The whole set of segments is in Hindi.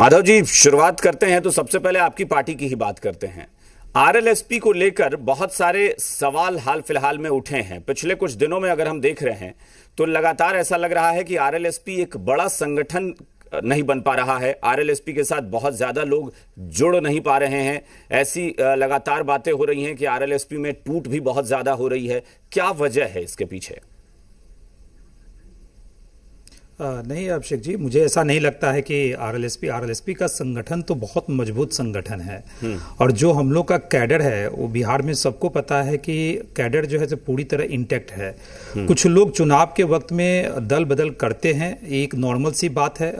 माधव जी, शुरुआत करते हैं तो सबसे पहले आपकी पार्टी की ही बात करते हैं। आरएलएसपी को लेकर बहुत सारे सवाल हाल फिलहाल में उठे हैं। पिछले कुछ दिनों में अगर हम देख रहे हैं तो लगातार ऐसा लग रहा है कि आरएलएसपी एक बड़ा संगठन नहीं बन पा रहा है। आरएलएसपी के साथ बहुत ज्यादा लोग जुड़ नहीं पा रहे हैं। ऐसी लगातार बातें हो रही हैं कि आरएलएसपी में टूट भी बहुत ज्यादा हो रही है। क्या वजह है इसके पीछे? नहीं अभिषेक जी, मुझे ऐसा नहीं लगता है कि आरएलएसपी का संगठन तो बहुत मजबूत संगठन है। और जो हम लोग का कैडर है वो बिहार में सबको पता है कि कैडर जो है तो पूरी तरह इंटैक्ट है। कुछ लोग चुनाव के वक्त में दल बदल करते हैं, एक नॉर्मल सी बात है।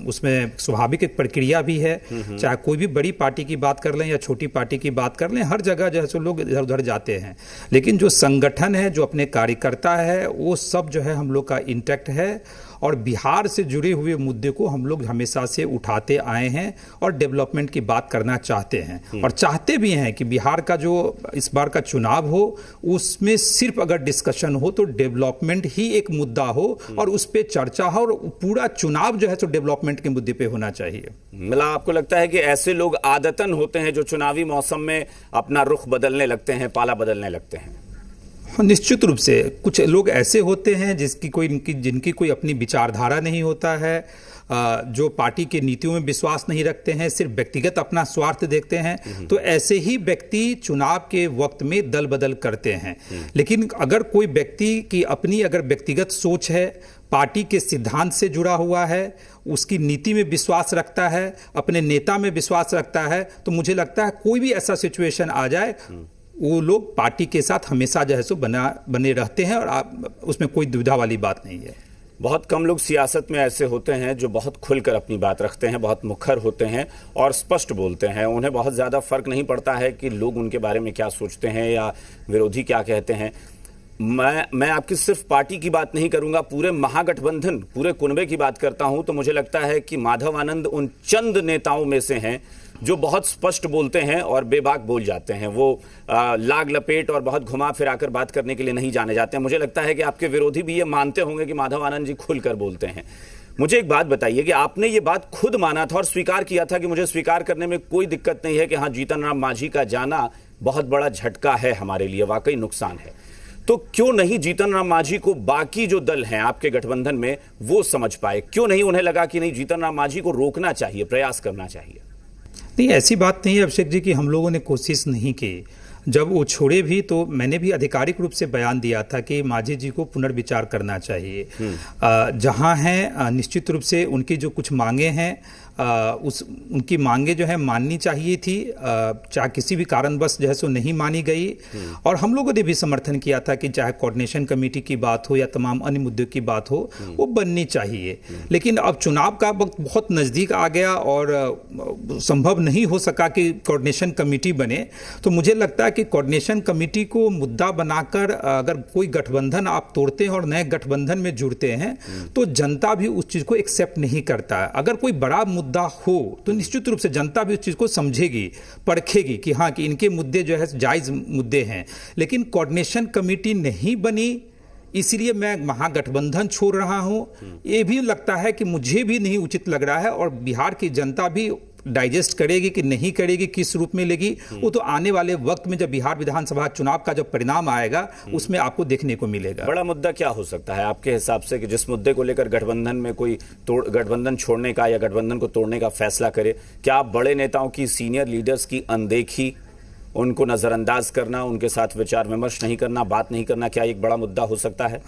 उसमें स्वाभाविक एक प्रक्रिया भी है। चाहे कोई भी बड़ी पार्टी की बात कर लें या छोटी पार्टी की बात कर लें, हर जगह जो है सो लोग इधर उधर जाते हैं। लेकिन जो संगठन है, जो अपने कार्यकर्ता है, वो सब जो है हम लोग का इंटैक्ट है। और बिहार से जुड़े हुए मुद्दे को हम लोग हमेशा से उठाते आए हैं और डेवलपमेंट की बात करना चाहते हैं। और चाहते भी हैं कि बिहार का जो इस बार का चुनाव हो उसमें सिर्फ अगर डिस्कशन हो तो डेवलपमेंट ही एक मुद्दा हो और उस पर चर्चा हो और पूरा चुनाव जो है तो डेवलपमेंट के मुद्दे पे होना चाहिए। मिला, आपको लगता है कि ऐसे लोग आदतन होते हैं जो चुनावी मौसम में अपना रुख बदलने लगते हैं, पाला बदलने लगते हैं? निश्चित रूप से कुछ लोग ऐसे होते हैं जिनकी कोई अपनी विचारधारा नहीं होता है, जो पार्टी के नीतियों में विश्वास नहीं रखते हैं, सिर्फ व्यक्तिगत अपना स्वार्थ देखते हैं। तो ऐसे ही व्यक्ति चुनाव के वक्त में दल बदल करते हैं। लेकिन अगर कोई व्यक्ति की अपनी अगर व्यक्तिगत सोच है, पार्टी के सिद्धांत से जुड़ा हुआ है, उसकी नीति में विश्वास रखता है, अपने नेता में विश्वास रखता है, तो मुझे लगता है कोई भी ऐसा सिचुएशन आ जाए वो लोग पार्टी के साथ हमेशा जो है सो बने रहते हैं और उसमें कोई दुविधा वाली बात नहीं है। बहुत कम लोग सियासत में ऐसे होते हैं जो बहुत खुलकर अपनी बात रखते हैं, बहुत मुखर होते हैं और स्पष्ट बोलते हैं। उन्हें बहुत ज़्यादा फर्क नहीं पड़ता है कि लोग उनके बारे में क्या सोचते हैं या विरोधी क्या कहते हैं। मैं आपकी सिर्फ पार्टी की बात नहीं करूंगा, पूरे महागठबंधन, पूरे कुनबे की बात करता हूं तो मुझे लगता है कि माधव आनंद उन चंद नेताओं में से हैं जो बहुत स्पष्ट बोलते हैं और बेबाक बोल जाते हैं। वो लाग लपेट और बहुत घुमा फिराकर बात करने के लिए नहीं जाने जाते हैं। मुझे लगता है कि आपके विरोधी भी ये मानते होंगे कि माधव आनंद जी खुलकर बोलते हैं। मुझे एक बात बताइए कि आपने ये बात खुद माना था और स्वीकार किया था कि मुझे स्वीकार करने में कोई दिक्कत नहीं है कि हाँ, जीतन राम मांझी का जाना बहुत बड़ा झटका है हमारे लिए, वाकई नुकसान है। तो क्यों नहीं जीतन राम मांझी को बाकी जो दल हैं आपके गठबंधन में वो समझ पाए? क्यों नहीं उन्हें लगा कि नहीं, जीतन राम मांझी को रोकना चाहिए, प्रयास करना चाहिए? नहीं, ऐसी बात नहीं है अभिषेक जी कि हम लोगों ने कोशिश नहीं की। जब वो छोड़े भी तो मैंने भी आधिकारिक रूप से बयान दिया था कि मांझी जी को पुनर्विचार करना चाहिए। जहां हैं निश्चित रूप से उनकी जो कुछ मांगे हैं उनकी मांगे जो है माननी चाहिए थी, चाहे किसी भी कारणवश जो है सो नहीं मानी गई। और हम लोगों ने भी समर्थन किया था कि चाहे कोऑर्डिनेशन कमेटी की बात हो या तमाम अन्य मुद्दों की बात हो, वो बननी चाहिए। लेकिन अब चुनाव का वक्त बहुत नज़दीक आ गया और संभव नहीं हो सका कि कोऑर्डिनेशन कमेटी बने। तो मुझे लगता है कि कोऑर्डिनेशन कमेटी को मुद्दा बनाकर अगर कोई गठबंधन आप तोड़ते हैं और नए गठबंधन में जुड़ते हैं तो जनता भी उस चीज़ को एक्सेप्ट नहीं करता है। अगर कोई बड़ा मुद्दा हो तो निश्चित रूप से जनता भी उस चीज को समझेगी, परखेगी कि हाँ, कि इनके मुद्दे जो है जायज मुद्दे हैं। लेकिन कोऑर्डिनेशन कमेटी नहीं बनी, इसलिए मैं महागठबंधन छोड़ रहा हूं। ये भी लगता है कि मुझे भी नहीं उचित लग रहा है और बिहार की जनता भी डाइजेस्ट करेगी कि नहीं करेगी, किस रूप में लेगी, वो तो आने वाले वक्त में जब बिहार विधानसभा चुनाव का जब परिणाम आएगा उसमें आपको देखने को मिलेगा। बड़ा मुद्दा क्या हो सकता है आपके हिसाब से कि जिस मुद्दे को लेकर गठबंधन में कोई गठबंधन छोड़ने का या गठबंधन को तोड़ने का फैसला करे? क्या आप बड़े नेताओं की, सीनियर लीडर्स की अनदेखी, उनको नजरअंदाज करना, उनके साथ विचार विमर्श नहीं करना, बात नहीं करना, क्या एक बड़ा मुद्दा हो सकता है?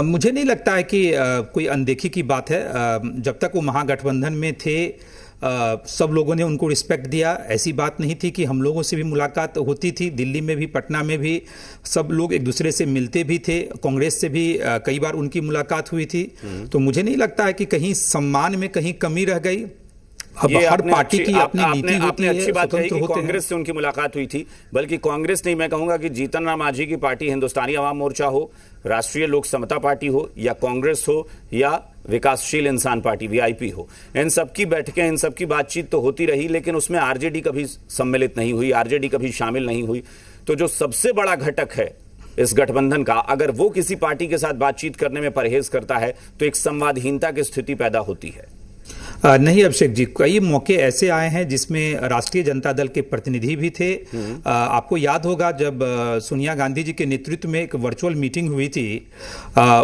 मुझे नहीं लगता है कि कोई अनदेखी की बात है। जब तक वो महागठबंधन में थे सब लोगों ने उनको रिस्पेक्ट दिया। ऐसी बात नहीं थी कि हम लोगों से भी मुलाकात होती थी, दिल्ली में भी, पटना में भी सब लोग एक दूसरे से मिलते भी थे। कांग्रेस से भी कई बार उनकी मुलाकात हुई थी। तो मुझे नहीं लगता है कि कहीं सम्मान में कहीं कमी रह गई। अब हर पार्टी की अपनी नीति होती है। अच्छी बात कही कि कांग्रेस से उनकी मुलाकात हुई थी, बल्कि कांग्रेस नहीं, मैं कहूंगा कि जीतन राम मांझी की पार्टी हिंदुस्तानी अवाम मोर्चा हो, राष्ट्रीय लोक समता पार्टी हो या कांग्रेस हो या विकासशील इंसान पार्टी वीआईपी हो, इन सबकी बैठकें, इन सबकी बातचीत तो होती रही, लेकिन उसमें आरजेडी कभी सम्मिलित नहीं हुई, आरजेडी कभी शामिल नहीं हुई। तो जो सबसे बड़ा घटक है इस गठबंधन का, अगर वो किसी पार्टी के साथ बातचीत करने में परहेज करता है तो एक संवादहीनता की स्थिति पैदा होती है। नहीं अभिषेक जी, कई मौके ऐसे आए हैं जिसमें राष्ट्रीय जनता दल के प्रतिनिधि भी थे। आपको याद होगा जब सोनिया गांधी जी के नेतृत्व में एक वर्चुअल मीटिंग हुई थी,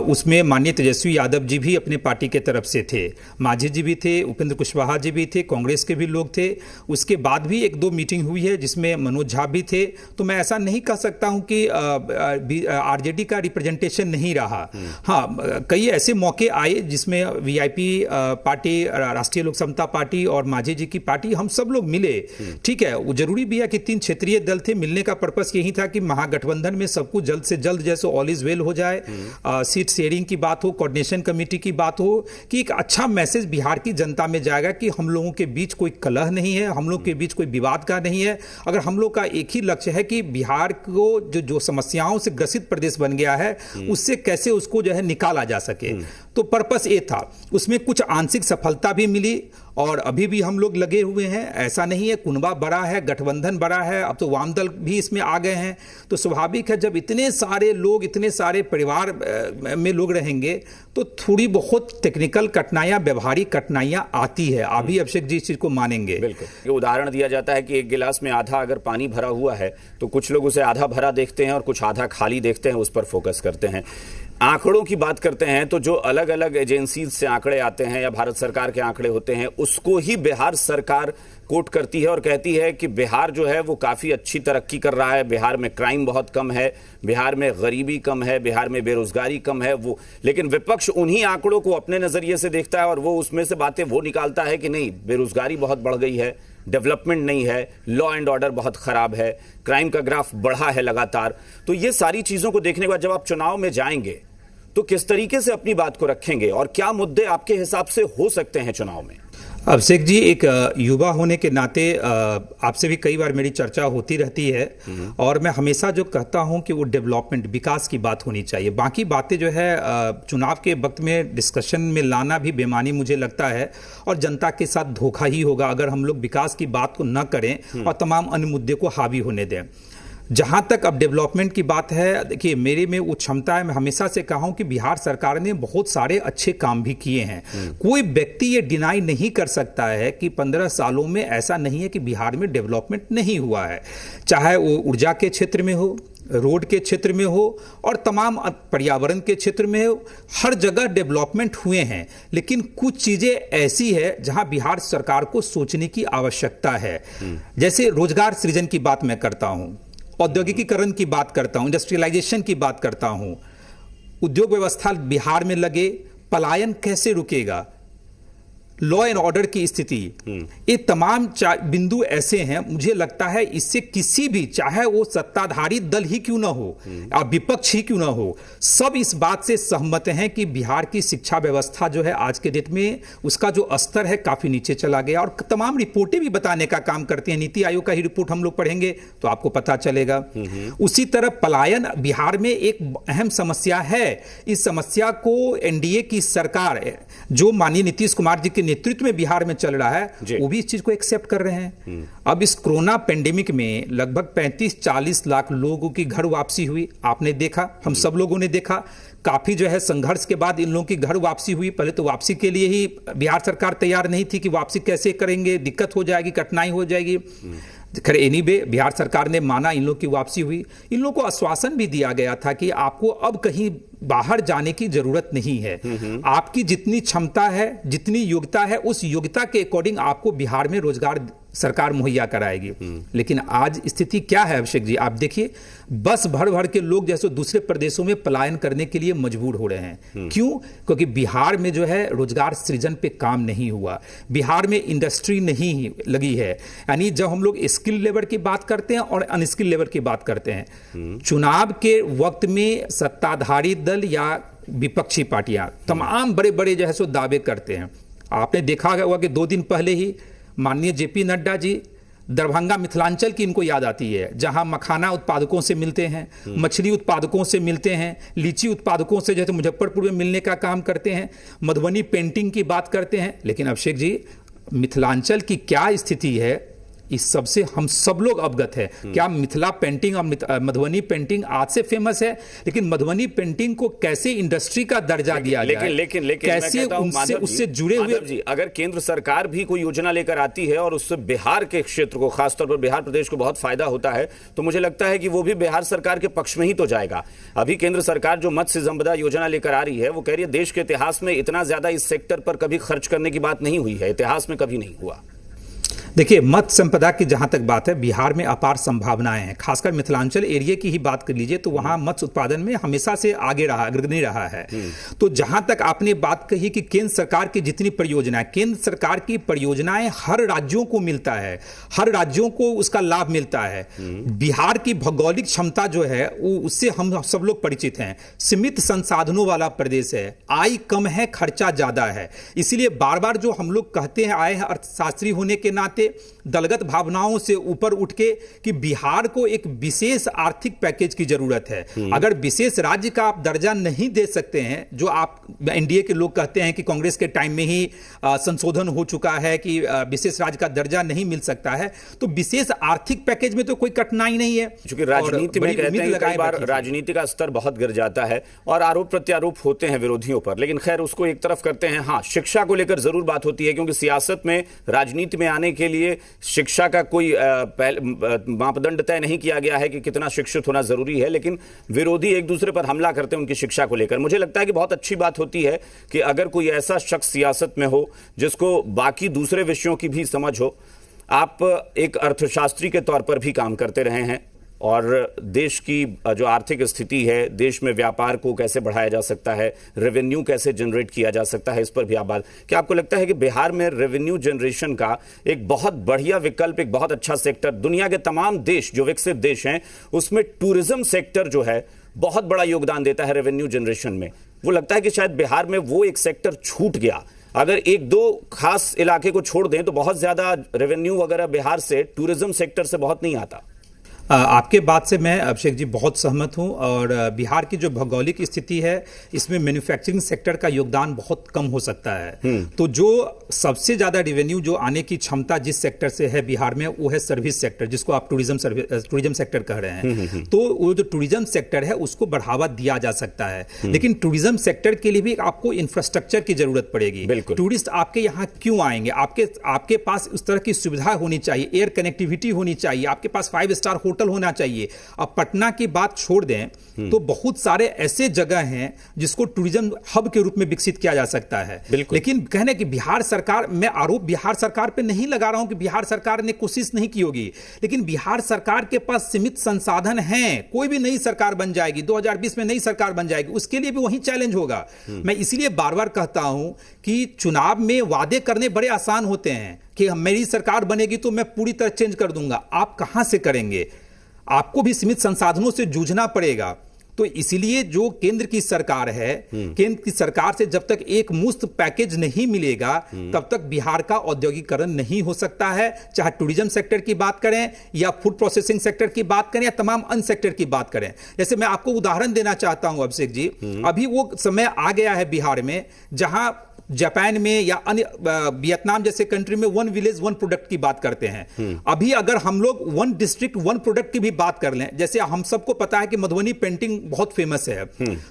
उसमें माननीय तेजस्वी यादव जी भी अपने पार्टी के तरफ से थे, मांझी जी भी थे, उपेंद्र कुशवाहा जी भी थे, कांग्रेस के भी लोग थे। उसके बाद भी एक दो मीटिंग हुई है जिसमें मनोज झा भी थे। तो मैं ऐसा नहीं कह सकता हूं कि आरजेडी का रिप्रेजेंटेशन नहीं रहा। हाँ, कई ऐसे मौके आए जिसमें वीआईपी पार्टी, राष्ट्रीय लोक समता पार्टी और मांझी जी की पार्टी, हम सब लोग मिले। ठीक है, वो जरूरी भी है कि 3 क्षेत्रीय दल थे, मिलने का पर्पस यही था कि महागठबंधन में सब कुछ जल्द से जल्द जैसे ऑल इज वेल हो जाए, सीट शेयरिंग की बात हो, कोऑर्डिनेशन कमेटी की बात हो, कि एक अच्छा मैसेज बिहार की जनता में जाएगा कि हम लोगों के बीच कोई कलह नहीं है, हम लोग के बीच कोई विवाद का नहीं है। अगर हम लोग का एक ही लक्ष्य है कि बिहार को जो समस्याओं से ग्रसित प्रदेश बन गया है उससे कैसे उसको जो है निकाला जा सके, तो पर्पस ये था। उसमें कुछ आंशिक सफलता भी मिली और अभी भी हम लोग लगे हुए हैं। ऐसा नहीं है, कुनबा बड़ा है, गठबंधन बड़ा है, अब तो वाम दल भी इसमें आ गए हैं। तो स्वाभाविक है जब इतने सारे लोग, इतने सारे परिवार में लोग रहेंगे तो थोड़ी बहुत टेक्निकल कठिनाइयां, व्यवहारिक कठिनाइयां आती है। अभी अभिषेक जी इस चीज को मानेंगे। बिल्कुल, ये उदाहरण दिया जाता है कि एक गिलास में आधा अगर पानी भरा हुआ है तो कुछ लोग उसे आधा भरा देखते हैं और कुछ आधा खाली देखते हैं, उस पर फोकस करते हैं। आंकड़ों की बात करते हैं तो जो अलग अलग एजेंसीज से आंकड़े आते हैं या भारत सरकार के आंकड़े होते हैं, उसको ही बिहार सरकार कोट करती है और कहती है कि बिहार जो है वो काफी अच्छी तरक्की कर रहा है, बिहार में क्राइम बहुत कम है, बिहार में गरीबी कम है, बिहार में बेरोजगारी कम है। वो लेकिन विपक्ष उन्हीं आंकड़ों को अपने नजरिए से देखता है और वो उसमें से बातें वो निकालता है कि नहीं, बेरोजगारी बहुत बढ़ गई है, डेवलपमेंट नहीं है, लॉ एंड ऑर्डर बहुत खराब है, क्राइम का ग्राफ बढ़ा है लगातार। तो ये सारी चीजों को देखने के बाद जब आप चुनाव में जाएंगे तो किस तरीके से अपनी बात को रखेंगे और क्या मुद्दे आपके हिसाब से हो सकते हैं चुनाव में? अभिषेक जी, एक युवा होने के नाते आपसे भी कई बार मेरी चर्चा होती रहती है और मैं हमेशा जो कहता हूं कि वो डेवलपमेंट, विकास की बात होनी चाहिए। बाकी बातें जो है चुनाव के वक्त में डिस्कशन में लाना भी बेमानी मुझे लगता है और जनता के साथ धोखा ही होगा अगर हम लोग विकास की बात को न करें और तमाम अन्य मुद्दे को हावी होने दें। जहां तक अब डेवलपमेंट की बात है, देखिए मेरे में वो क्षमता है, मैं हमेशा से कहा हूं कि बिहार सरकार ने बहुत सारे अच्छे काम भी किए हैं। कोई व्यक्ति ये डिनाई नहीं कर सकता है कि 15 सालों में ऐसा नहीं है कि बिहार में डेवलपमेंट नहीं हुआ है, चाहे वो ऊर्जा के क्षेत्र में हो, रोड के क्षेत्र में हो और तमाम पर्यावरण के क्षेत्र में हो, हर जगह डेवलपमेंट हुए हैं। लेकिन कुछ चीजें ऐसी है जहां बिहार सरकार को सोचने की आवश्यकता है। जैसे रोजगार सृजन की बात मैं करता हूं, औद्योगिकीकरण की बात करता हूं, इंडस्ट्रियलाइजेशन की बात करता हूं, उद्योग व्यवस्था बिहार में लगे, पलायन कैसे रुकेगा, लॉ एंड ऑर्डर की स्थिति, ये तमाम बिंदु ऐसे हैं, मुझे लगता है इससे किसी भी, चाहे वो सत्ताधारी दल ही क्यों ना हो या विपक्ष ही क्यों ना हो, सब इस बात से सहमत हैं कि बिहार की शिक्षा व्यवस्था जो है आज के डेट में उसका जो स्तर है काफी नीचे चला गया और तमाम रिपोर्टें भी बताने का काम करती हैं। नीति आयोग का ही रिपोर्ट हम लोग पढ़ेंगे तो आपको पता चलेगा। उसी तरह पलायन बिहार में एक अहम समस्या है। इस समस्या को एनडीए की सरकार, जो माननीय नीतीश कुमार जी के नेतृत्व में बिहार में चल रहा है, वो भी इस चीज को एक्सेप्ट कर रहे हैं। अब इस कोरोना पेंडेमिक में लगभग 35-40 लाख लोगों की घर वापसी हुई, आपने देखा, हम सब लोगों ने देखा। काफी जो है संघर्ष के बाद इन लोगों की घर वापसी हुई। पहले तो वापसी के लिए ही बिहार सरकार तैयार नहीं थी कि वापसी कैसे करेंगे, दिक्कत हो जाएगी, कठिनाई हो जाएगी। खैर एनीवे बिहार सरकार ने माना, इन लोगों की वापसी हुई। इन लोगों को आश्वासन भी दिया गया था कि आपको अब कहीं बाहर जाने की जरूरत नहीं है, आपकी जितनी क्षमता है, जितनी योग्यता है, उस योग्यता के अकॉर्डिंग आपको बिहार में रोजगार सरकार मुहैया कराएगी। लेकिन आज स्थिति क्या है अभिषेक जी, आप देखिए, बस भर भर के लोग जैसे दूसरे प्रदेशों में पलायन करने के लिए मजबूर हो रहे हैं। क्यों? क्योंकि बिहार में जो है रोजगार सृजन पे काम नहीं हुआ, बिहार में इंडस्ट्री नहीं लगी है। यानी जब हम लोग स्किल लेबर की बात करते हैं और अनस्किल लेबर की बात करते हैं, चुनाव के वक्त में सत्ताधारी दल या विपक्षी पार्टियां तमाम बड़े बड़े जो है सो दावे करते हैं। आपने देखा होगा कि 2 दिन पहले ही माननीय जेपी नड्डा जी दरभंगा मिथिलांचल की इनको याद आती है, जहां मखाना उत्पादकों से मिलते हैं, मछली उत्पादकों से मिलते हैं, लीची उत्पादकों से जैसे मुजफ्फरपुर में मिलने का काम करते हैं, मधुबनी पेंटिंग की बात करते हैं। लेकिन अभिषेक जी, मिथिलांचल की क्या स्थिति है, इस सब से हम सब लोग अवगत है। क्या मिथिला पेंटिंग और मधुबनी पेंटिंग आज से फेमस है, लेकिन मधुबनी पेंटिंग को कैसे इंडस्ट्री का दर्जा दिया जाए, लेकिन कैसे उससे जुड़े हुए, अगर केंद्र सरकार भी कोई योजना लेकर आती है और उससे बिहार के क्षेत्र को, खासतौर पर बिहार प्रदेश को बहुत फायदा होता है, तो मुझे लगता है कि वो भी बिहार सरकार के पक्ष में ही तो जाएगा। अभी केंद्र सरकार जो मत्स्य संपदा योजना लेकर आ रही है, वो कह रही है देश के इतिहास में इतना ज्यादा इस सेक्टर पर कभी खर्च करने की बात नहीं हुई है, इतिहास में कभी नहीं हुआ। देखिए, मत्स्य संपदा की जहां तक बात है, बिहार में अपार संभावनाएं हैं। खासकर मिथिलांचल एरिया की ही बात कर लीजिए तो वहां मत्स्य उत्पादन में हमेशा से आगे रहा, अग्रणी रहा है। तो जहां तक आपने बात कही कि केंद्र सरकार की जितनी परियोजनाएं, केंद्र सरकार की परियोजनाएं हर राज्यों को मिलता है, हर राज्यों को उसका लाभ मिलता है। बिहार की भौगोलिक क्षमता जो है वो, उससे हम सब लोग परिचित हैं। सीमित संसाधनों वाला प्रदेश है, आय कम है, खर्चा ज्यादा है। इसीलिए बार बार जो हम लोग कहते हैं आए हैं अर्थशास्त्री होने के नाते, दलगत भावनाओं से ऊपर उठ के कि बिहार को एक विशेष आर्थिक पैकेज की जरूरत है। अगर विशेष राज्य का आप दर्जा नहीं दे सकते हैं, जो आप एनडीए के लोग कहते हैं कि कांग्रेस के टाइम में ही संशोधन हो चुका है कि विशेष राज्य का दर्जा नहीं मिल सकता है, तो विशेष आर्थिक पैकेज में तो कोई कठिनाई नहीं है। क्योंकि राजनीति में कहते हैं कई बार राजनीति का स्तर बहुत गिर जाता है और आरोप प्रत्यारोप होते हैं विरोधियों पर, लेकिन खैर उसको एक तरफ करते हैं। हाँ, शिक्षा को लेकर जरूर बात होती है, क्योंकि सियासत में, राजनीति में आने के लिए शिक्षा का कोई मापदंड तय नहीं किया गया है कि कितना शिक्षित होना जरूरी है, लेकिन विरोधी एक दूसरे पर हमला करते हैं उनकी शिक्षा को लेकर। मुझे लगता है कि बहुत अच्छी बात होती है कि अगर कोई ऐसा शख्स सियासत में हो जिसको बाकी दूसरे विषयों की भी समझ हो। आप एक अर्थशास्त्री के तौर पर भी काम करते रहे हैं और देश की जो आर्थिक स्थिति है, देश में व्यापार को कैसे बढ़ाया जा सकता है, रेवेन्यू कैसे जनरेट किया जा सकता है, इस पर भी आप बात। क्या आपको लगता है कि बिहार में रेवेन्यू जनरेशन का एक बहुत बढ़िया विकल्प, एक बहुत अच्छा सेक्टर, दुनिया के तमाम देश जो विकसित देश हैं उसमें टूरिज्म सेक्टर जो है बहुत बड़ा योगदान देता है रेवेन्यू जनरेशन में? वो लगता है कि शायद बिहार में वो एक सेक्टर छूट गया। अगर एक दो खास इलाके को छोड़ दें तो बहुत ज्यादा रेवेन्यू वगैरह बिहार से टूरिज्म सेक्टर से बहुत नहीं आता। आपके बात से मैं अभिषेक जी बहुत सहमत हूं, और बिहार की जो भौगोलिक स्थिति है इसमें मैन्युफैक्चरिंग सेक्टर का योगदान बहुत कम हो सकता है। तो जो सबसे ज्यादा रेवेन्यू जो आने की क्षमता जिस सेक्टर से है बिहार में, वो है सर्विस सेक्टर, जिसको आप टूरिज्म सेक्टर कह रहे हैं। तो वो जो टूरिज्म सेक्टर है उसको बढ़ावा दिया जा सकता है, लेकिन टूरिज्म सेक्टर के लिए भी आपको इंफ्रास्ट्रक्चर की जरूरत पड़ेगी। टूरिस्ट आपके यहाँ क्यों आएंगे? आपके पास उस तरह की सुविधा होनी चाहिए, एयर कनेक्टिविटी होनी चाहिए, आपके पास 5 स्टार होटल होना चाहिए। अब पटना की बात छोड़ दें तो बहुत सारे ऐसे जगह हैं जिसको टूरिज्म हब के रूप में विकसित किया जा सकता है। लेकिन कहने कि बिहार सरकार, मैं आरोप बिहार सरकार पे नहीं लगा रहा हूं कि बिहार सरकार ने कोशिश नहीं की होगी, लेकिन बिहार सरकार के पास सीमित संसाधन हैं। कोई भी नई सरकार बन जाएगी, 2020 में नई सरकार बन जाएगी, उसके लिए भी वही चैलेंज होगा। मैं इसीलिए बार बार कहता हूं कि चुनाव में वादे करने बड़े आसान होते हैं कि मेरी सरकार बनेगी तो मैं पूरी तरह चेंज कर दूंगा। आप कहां से करेंगे? आपको भी सीमित संसाधनों से जूझना पड़ेगा। तो इसीलिए जो केंद्र की सरकार है, केंद्र की सरकार से जब तक एक मुफ्त पैकेज नहीं मिलेगा तब तक बिहार का औद्योगिकरण नहीं हो सकता है। चाहे टूरिज्म सेक्टर की बात करें या फूड प्रोसेसिंग सेक्टर की बात करें या तमाम अन्य सेक्टर की बात करें। जैसे मैं आपको उदाहरण देना चाहता हूं अभिषेक जी, अभी वो समय आ गया है बिहार में जहां जापान में या अन्य वियतनाम जैसे कंट्री में 1 विलेज 1 प्रोडक्ट की बात करते हैं। अभी अगर हम लोग 1 डिस्ट्रिक्ट 1 प्रोडक्ट की भी बात कर लें, जैसे हम सबको पता है कि मधुबनी पेंटिंग बहुत फेमस है,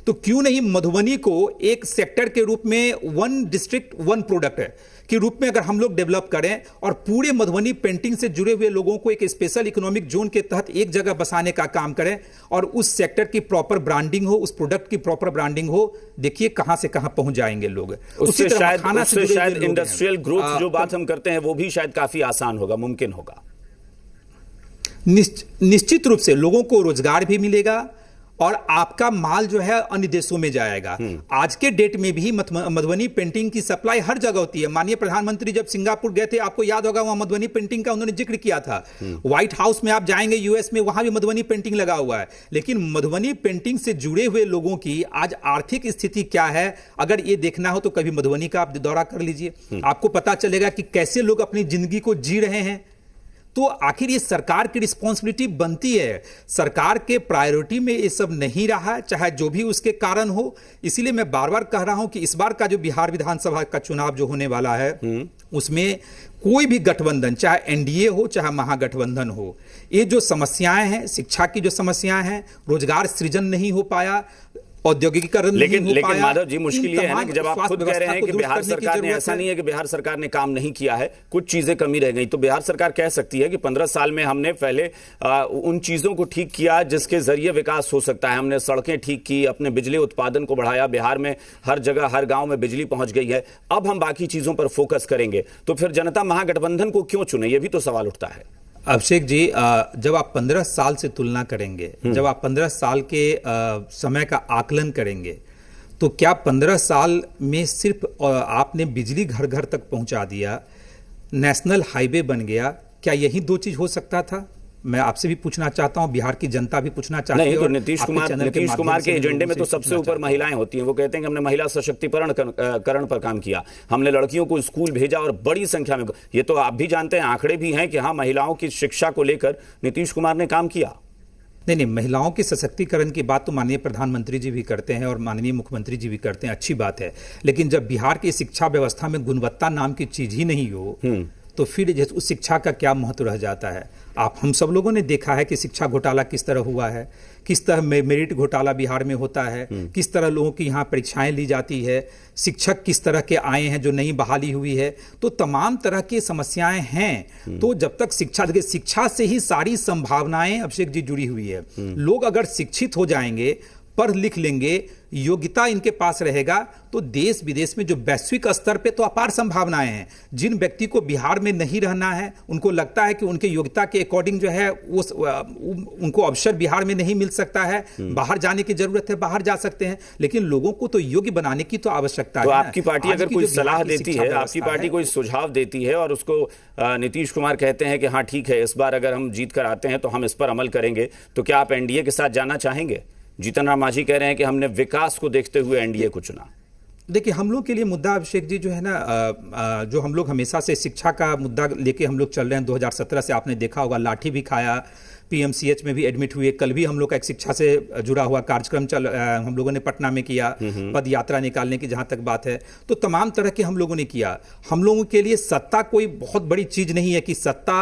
तो क्यों नहीं मधुबनी को एक सेक्टर के रूप में 1 डिस्ट्रिक्ट 1 प्रोडक्ट है के रूप में अगर हम लोग डेवलप करें और पूरे मधुबनी पेंटिंग से जुड़े हुए लोगों को एक स्पेशल इकोनॉमिक जोन के तहत एक जगह बसाने का काम करें और उस सेक्टर की प्रॉपर ब्रांडिंग हो, उस प्रोडक्ट की प्रॉपर ब्रांडिंग हो, देखिए कहां से कहां पहुंच जाएंगे लोग। उससे शायद इंडस्ट्रियल ग्रोथ जो बात हम करते हैं वो भी शायद काफी आसान होगा, मुमकिन होगा। निश्चित रूप से लोगों को रोजगार भी मिलेगा और आपका माल जो है अन्य देशों में जाएगा। आज के डेट में भी मधुबनी पेंटिंग की सप्लाई हर जगह होती है। माननीय प्रधानमंत्री जब सिंगापुर गए थे, आपको याद होगा, वहां मधुबनी पेंटिंग का उन्होंने जिक्र किया था। व्हाइट हाउस में आप जाएंगे यूएस में, वहां भी मधुबनी पेंटिंग लगा हुआ है। लेकिन मधुबनी पेंटिंग से जुड़े हुए लोगों की आज आर्थिक स्थिति क्या है, अगर ये देखना हो तो कभी मधुबनी का आप दौरा कर लीजिए, आपको पता चलेगा कि कैसे लोग अपनी जिंदगी को जी रहे हैं। तो आखिर ये सरकार की रिस्पॉन्सिबिलिटी बनती है। सरकार के प्रायोरिटी में ये सब नहीं रहा, चाहे जो भी उसके कारण हो। इसीलिए मैं बार बार कह रहा हूं कि इस बार का जो बिहार विधानसभा का चुनाव जो होने वाला है उसमें कोई भी गठबंधन, चाहे एनडीए हो चाहे महागठबंधन हो, ये जो समस्याएं हैं, शिक्षा की जो समस्याएं हैं, रोजगार सृजन नहीं हो पाया, औद्योगिकीकरण लेकिन माधव जी, मुश्किल ये है ना कि जब आप खुद कह रहे हैं कि बिहार सरकार ने, ऐसा नहीं है कि बिहार सरकार ने काम नहीं किया है, कुछ चीजें कमी रह गई, तो बिहार सरकार कह सकती है कि 15 साल में हमने पहले उन चीजों को ठीक किया जिसके जरिए विकास हो सकता है। हमने सड़कें ठीक की, अपने बिजली उत्पादन को बढ़ाया, बिहार में हर जगह हर गांव में बिजली पहुंच गई है, अब हम बाकी चीजों पर फोकस करेंगे। तो फिर जनता महागठबंधन को क्यों चुने, यह भी तो सवाल उठता है। अभिषेक जी, जब आप 15 साल से तुलना करेंगे, जब आप 15 साल के समय का आकलन करेंगे, तो क्या 15 साल में सिर्फ आपने बिजली घर घर तक पहुंचा दिया, नेशनल हाईवे बन गया, क्या यही दो चीज हो सकता था? मैं आपसे भी पूछना चाहता हूं, बिहार की जनता भी पूछना चाहती है। नहीं, तो नीतीश कुमार के एजेंडे में तो सबसे ऊपर महिलाएं होती हैं। वो कहते हैं कि हमने महिला सशक्तिकरण पर काम किया, हमने लड़कियों को स्कूल भेजा और बड़ी संख्या में, ये तो आप भी जानते हैं, आंकड़े भी हैं कि हाँ, महिलाओं की शिक्षा को लेकर नीतीश कुमार ने काम किया। नहीं, महिलाओं के सशक्तिकरण की बात तो माननीय प्रधानमंत्री जी भी करते हैं और माननीय मुख्यमंत्री जी भी करते हैं, अच्छी बात है। लेकिन जब बिहार की शिक्षा व्यवस्था में गुणवत्ता नाम की चीज ही नहीं हो, तो फिर उस शिक्षा का क्या महत्व रह जाता है? हम सब लोगों ने देखा है कि शिक्षा घोटाला किस तरह हुआ है, किस तरह मेरिट घोटाला बिहार में होता है, किस तरह लोगों की यहाँ परीक्षाएं ली जाती है, शिक्षक किस तरह के आए हैं जो नई बहाली हुई है, तो तमाम तरह की समस्याएं हैं। तो जब तक शिक्षा से ही सारी संभावनाएं अभिषेक जी जुड़ी हुई है। लोग अगर शिक्षित हो जाएंगे, पढ़ लिख लेंगे, योग्यता इनके पास रहेगा, तो देश विदेश में जो वैश्विक स्तर पे तो अपार संभावनाएं हैं। जिन व्यक्ति को बिहार में नहीं रहना है, उनको लगता है कि उनके योग्यता के अकॉर्डिंग जो है उनको अवसर बिहार में नहीं मिल सकता है, बाहर जाने की जरूरत है, बाहर जा सकते हैं, लेकिन लोगों को तो योग्य बनाने की तो आवश्यकता है। तो आपकी पार्टी अगर कोई सलाह देती है, आपकी पार्टी कोई सुझाव देती है और उसको नीतीश कुमार कहते हैं कि हाँ ठीक है, इस बार अगर हम जीत कर आते हैं तो हम इस पर अमल करेंगे, तो क्या आप एनडीए के साथ जाना चाहेंगे? जीतन राम मांझी कह रहे हैं कि हमने विकास को देखते हुए एनडीए को चुना। देखिए, हम लोग के लिए मुद्दा अभिषेक जी जो है ना, जो हम लोग हमेशा से शिक्षा का मुद्दा लेके हम लोग चल रहे हैं, 2017 से आपने देखा होगा, लाठी भी खाया, पीएमसीएच में भी एडमिट हुए। कल भी हम लोग का एक शिक्षा से जुड़ा हुआ कार्यक्रम हम लोगों ने पटना में किया, पद यात्रा निकालने की जहां तक बात है, तो तमाम तरह के हम लोगों ने किया। हम लोगों के लिए सत्ता कोई बहुत बड़ी चीज नहीं है कि सत्ता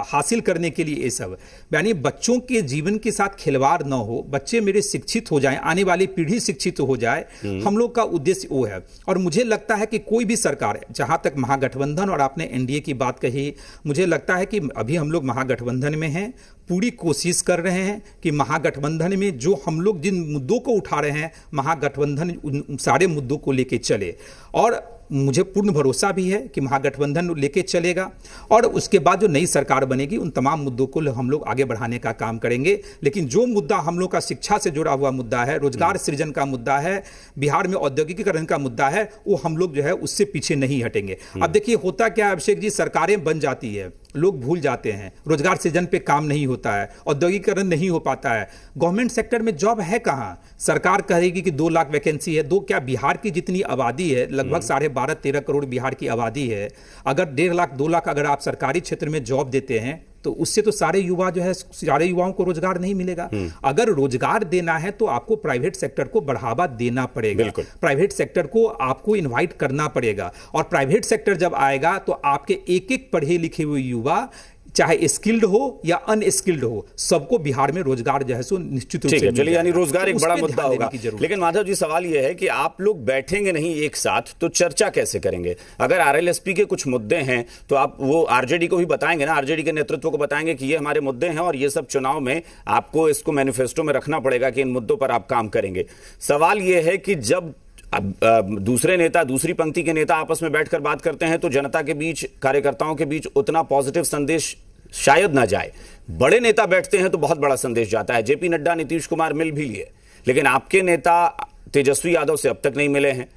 हासिल करने के लिए ये सब, यानी बच्चों के जीवन के साथ खिलवाड़ न हो, बच्चे मेरे शिक्षित हो जाएं, आने वाली पीढ़ी शिक्षित हो जाए, हम लोग का उद्देश्य वो है। और मुझे लगता है कि कोई भी सरकार, जहां तक महागठबंधन और आपने एनडीए की बात कही, मुझे लगता है कि अभी हम लोग महागठबंधन में हैं, पूरी कोशिश कर रहे हैं कि महागठबंधन में जो हम लोग जिन मुद्दों को उठा रहे हैं, महागठबंधन उन सारे मुद्दों को लेके चले। और मुझे पूर्ण भरोसा भी है कि महागठबंधन लेके चलेगा और उसके बाद जो नई सरकार बनेगी उन तमाम मुद्दों को हम लोग आगे बढ़ाने का काम करेंगे। लेकिन जो मुद्दा हम लोग का शिक्षा से जुड़ा हुआ मुद्दा है, रोजगार सृजन का मुद्दा है, बिहार में औद्योगिकीकरण का मुद्दा है, वो हम लोग जो है उससे पीछे नहीं हटेंगे। अब देखिए होता क्या है अभिषेक जी, सरकारें बन जाती है, लोग भूल जाते हैं, रोजगार सृजन पे काम नहीं होता है, औद्योगिकीकरण नहीं हो पाता है, गवर्नमेंट सेक्टर में जॉब है कहां? सरकार कहेगी कि 2 लाख वैकेंसी है, क्या बिहार की जितनी आबादी है, लगभग 12.5-13 करोड़ बिहार की आबादी है, अगर 1.5 लाख 2 लाख अगर आप सरकारी क्षेत्र में जॉब देते हैं तो उससे तो सारे युवा जो है, सारे युवाओं को रोजगार नहीं मिलेगा। अगर रोजगार देना है तो आपको प्राइवेट सेक्टर को बढ़ावा देना पड़ेगा, प्राइवेट सेक्टर को आपको इनवाइट करना पड़ेगा। और प्राइवेट सेक्टर जब आएगा तो आपके एक एक पढ़े लिखे हुए युवा, चाहे स्किल्ड हो या अनस्किल्ड हो, सबको बिहार में रोजगार जो है सो निश्चित रूप से। चलिए, यानी रोजगार एक बड़ा मुद्दा होगा। लेकिन माधव जी, सवाल यह है कि आप लोग बैठेंगे नहीं एक साथ तो चर्चा कैसे करेंगे? अगर आरएलएसपी के कुछ मुद्दे हैं तो आप वो आरजेडी को भी बताएंगे ना, आरजेडी के नेतृत्व को बताएंगे कि ये हमारे मुद्दे हैं और ये सब चुनाव में आपको इसको मैनिफेस्टो में रखना पड़ेगा कि इन मुद्दों पर आप काम करेंगे। सवाल यह है कि जब दूसरे नेता, दूसरी पंक्ति के नेता आपस में बैठकर बात करते हैं तो जनता के बीच, कार्यकर्ताओं के बीच उतना पॉजिटिव संदेश शायद ना जाए। बड़े नेता बैठते हैं तो बहुत बड़ा संदेश जाता है। जेपी नड्डा, नीतीश कुमार मिल भी लिए, लेकिन आपके नेता तेजस्वी यादव से अब तक नहीं मिले हैं,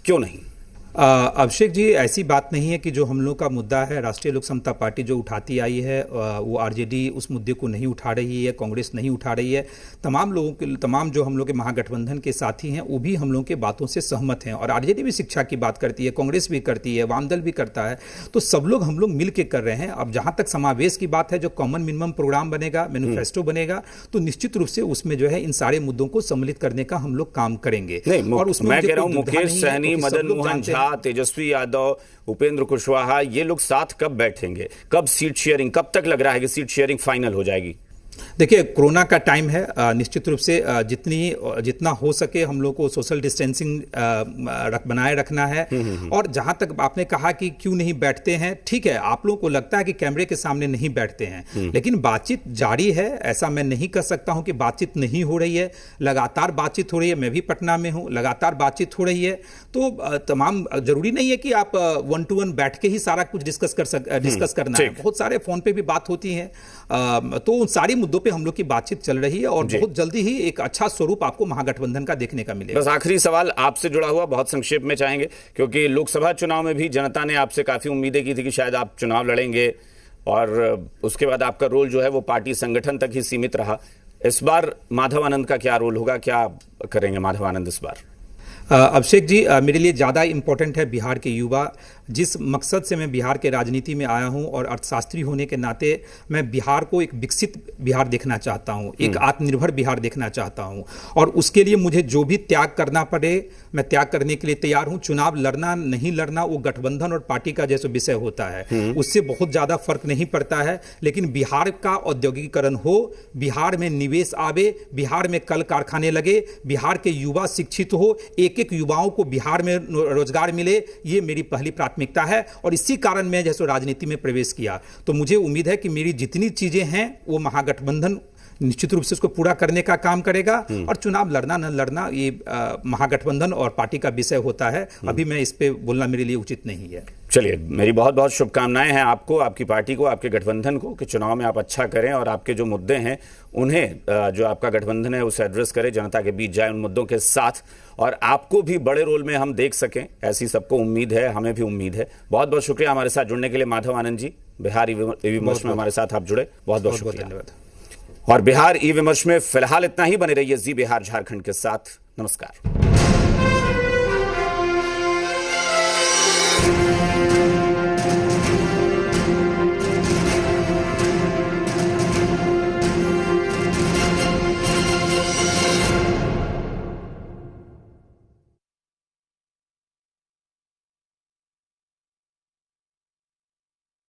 क्यों नहीं? अभिषेक जी, ऐसी बात नहीं है कि जो हम लोग का मुद्दा है, राष्ट्रीय लोक समता पार्टी जो उठाती आई है वो आरजेडी उस मुद्दे को नहीं उठा रही है, कांग्रेस नहीं उठा रही है। तमाम जो हम लोग के महागठबंधन के साथी हैं वो भी हम लोग के बातों से सहमत हैं, और आरजेडी भी शिक्षा की बात करती है, कांग्रेस भी करती है, वामदल भी करता है, तो सब लोग हम लोग मिल के कर रहे हैं। अब जहां तक समावेश की बात है, जो कॉमन मिनिमम प्रोग्राम बनेगा, मैनिफेस्टो बनेगा, तो निश्चित रूप से उसमें जो है इन सारे मुद्दों को सम्मिलित करने का हम लोग काम करेंगे। और उसमें मैं कह रहा हूं मुकेश सहनी, मदन मोहन झा, तेजस्वी यादव, उपेंद्र कुशवाहा, ये लोग साथ कब बैठेंगे, कब सीट शेयरिंग, कब तक लग रहा है कि सीट शेयरिंग फाइनल हो जाएगी? देखिए, कोरोना का टाइम है, निश्चित रूप से जितना हो सके हम लोग को सोशल डिस्टेंसिंग बनाए रखना है। और जहां तक आपने कहा कि क्यों नहीं बैठते हैं, ठीक है, आप लोगों को लगता है कि कैमरे के सामने नहीं बैठते हैं, लेकिन बातचीत जारी है। ऐसा मैं नहीं कह सकता हूं कि बातचीत नहीं हो रही है, लगातार बातचीत हो रही है। मैं भी पटना में हूं, लगातार बातचीत हो रही है। तो तमाम जरूरी नहीं है कि आप 1 to 1 बैठ के ही सारा कुछ डिस्कस करना है, बहुत सारे फोन पे भी बात होती है। तो उन सारी मुद्दों पे हम लोग की बातचीत चल रही है, और बहुत जल्दी ही एक अच्छा स्वरूप आपको महागठबंधन का देखने का मिलेगा। बस आखिरी सवाल आपसे जुड़ा हुआ, बहुत संक्षेप में चाहेंगे, क्योंकि लोकसभा चुनाव में भी जनता ने आपसे काफी उम्मीदें की थी कि शायद आप चुनाव लड़ेंगे, और उसके बाद आपका रोल जो है वो पार्टी संगठन तक ही सीमित रहा। इस बार माधव आनंद का क्या रोल होगा, क्या करेंगे माधव आनंद इस बार? अभिषेक जी, मेरे लिए ज़्यादा इम्पोर्टेंट है बिहार के युवा। जिस मकसद से मैं बिहार के राजनीति में आया हूं, और अर्थशास्त्री होने के नाते मैं बिहार को एक विकसित बिहार देखना चाहता हूं, एक आत्मनिर्भर बिहार देखना चाहता हूं, और उसके लिए मुझे जो भी त्याग करना पड़े मैं त्याग करने के लिए तैयार हूं। चुनाव लड़ना नहीं लड़ना वो गठबंधन और पार्टी का जैसा विषय होता है, उससे बहुत ज़्यादा फर्क नहीं पड़ता है। लेकिन बिहार का औद्योगिकीकरण हो, बिहार में निवेश आवे, बिहार में कल कारखाने लगे, बिहार के युवा शिक्षित हो, एक युवाओं को बिहार में रोजगार मिले, ये मेरी पहली प्राथमिकता है। और इसी कारण मैं जैसे राजनीति में प्रवेश किया, तो मुझे उम्मीद है कि मेरी जितनी चीजें हैं वो महागठबंधन निश्चित रूप से उसको पूरा करने का काम करेगा। और चुनाव लड़ना न लड़ना ये महागठबंधन और पार्टी का विषय होता है, अभी मैं इस पे बोलना मेरे लिए उचित नहीं है। चलिए, मेरी बहुत बहुत शुभकामनाएं हैं आपको, आपकी पार्टी को, आपके गठबंधन को, कि चुनाव में आप अच्छा करें और आपके जो मुद्दे हैं उन्हें, जो आपका गठबंधन है उसे एड्रेस करें, जनता के बीच जाए उन मुद्दों के साथ, और आपको भी बड़े रोल में हम देख सकें, ऐसी सबको उम्मीद है, हमें भी उम्मीद है। बहुत बहुत शुक्रिया हमारे साथ जुड़ने के लिए माधव आनंद जी। बिहार ई विमर्श में हमारे साथ आप जुड़े, बहुत बहुत शुक्रिया, धन्यवाद। और बिहार ई विमर्श में फिलहाल इतना ही। बने रहिए जी बिहार झारखंड के साथ। नमस्कार।